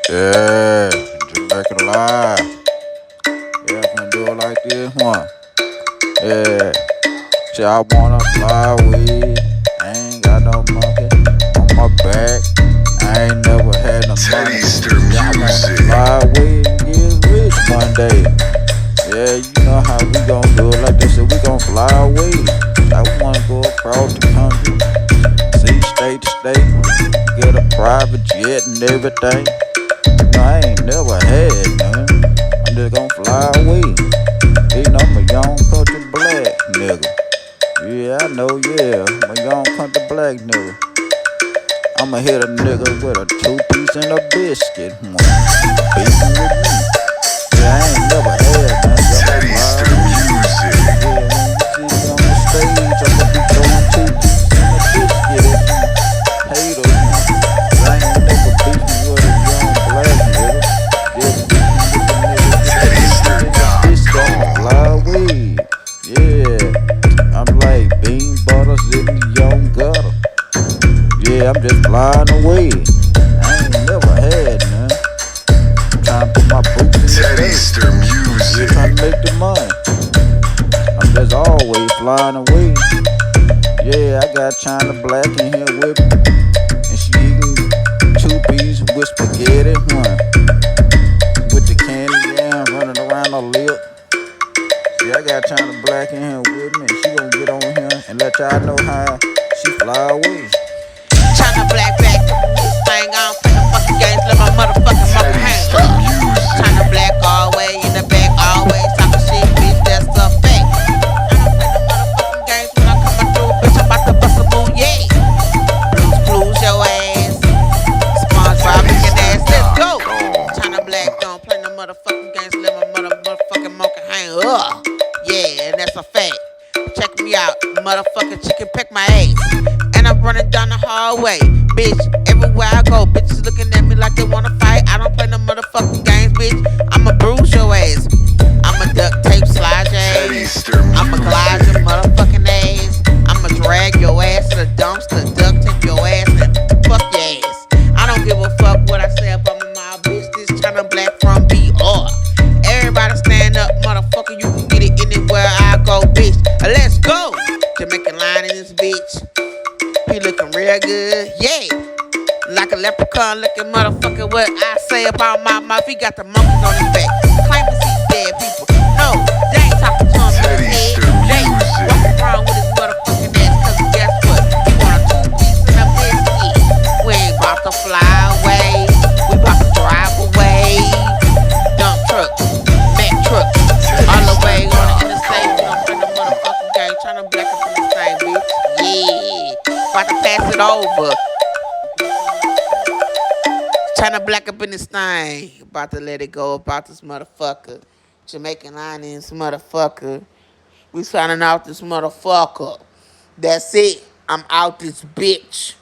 Yeah, Jamaican live. Yeah, can do it like this one. Yeah, shit, I wanna fly with. I ain't got no monkey on my back. I ain't never had no money. Teddyster Yeah, I wanna music. fly with and get rich one day. Yeah, you know how we gon' do it like this. So we gon' fly away. I wanna go across the country, see state to state, get a private jet and everything. No, I ain't never had none. I'm just gonna fly away. You know, I'm a young country black nigga. Yeah, I know, yeah. I'm a young country black nigga. I'ma hit a nigga with a two-piece and a biscuit. Beefing with me. Yeah, I ain't never had none. So I'ma fly Teddyster away. music. Yeah, when you see me on the stage, I'ma be throwing two-piece and a biscuit at you haters, man. 'Cause I ain't never beefing with a young black nigga. Just beefing with the niggas with the two-piece and the biscuit. I'ma Teddyster.com. fly away. Yeah. I'm like bean butters in the young gutter. Yeah, I'm just flying away. I ain't never had none. I'm trying to put my boots in the dirt. Teddyster Yeah, trying to music. make the money. I'm just always flying away. Yeah, I got China Black in here with me. And she eating two peas with spaghetti, one. With the candy yam running around her lip. See, I got China Black in here with me. And she gonna get on here and let y'all know how she fly away. China black back up this thing. I don't play no fucking games. Let my motherfucking monkey hang Teddyster up. China music. black always in the back, always talking shit, bitch. That's a fact. I don't play no motherfucking games when I come through, bitch. I'm about to bust a move, yeah. Blues your ass. SpongeBob looking ass. Let's go. Teddyster.com. China black don't play no motherfucking games. Let my motherfucking monkey hang up. Yeah, and that's a fact. Check me out, motherfucking chicken peck my ass. And I'm running down the hallway, bitch. Everywhere I go, bitches looking at me like they wanna fight. I don't play no motherfucking games, bitch. I'ma bruise your ass. I'ma duct tape slide your ass. Teddyster I'ma glide your music. motherfucking ass. I'ma drag your ass to the dumpster, duct tape your ass, and fuck your ass. I don't give a fuck what I say about my bitch. This China black from BR. Everybody stand up, motherfucker. You can get it anywhere I go, bitch. Let's go. Jamaican line in this bitch. He looking real good, yeah. Like a leprechaun looking motherfucker. What I say about my mouth, he got the monkeys on his back. Claiming to see dead people. No, they ain't talking to him in his head. Teddyster They walking music. around with his motherfucking ass. Cause guess what? He want a two-piece and a biscuit. We ain't about to fly away. We about to drive away. Dump truck, Mack truck. All the way on the interstate. We don't Teddyster.com. play no motherfucking game. Tryna black up in this thing, bitch. Yeah. About to pass it over. Tryna black up in this thing. About to let it go about this motherfucker. Jamaican line in this motherfucker. We signing out this motherfucker. That's it. I'm out this bitch.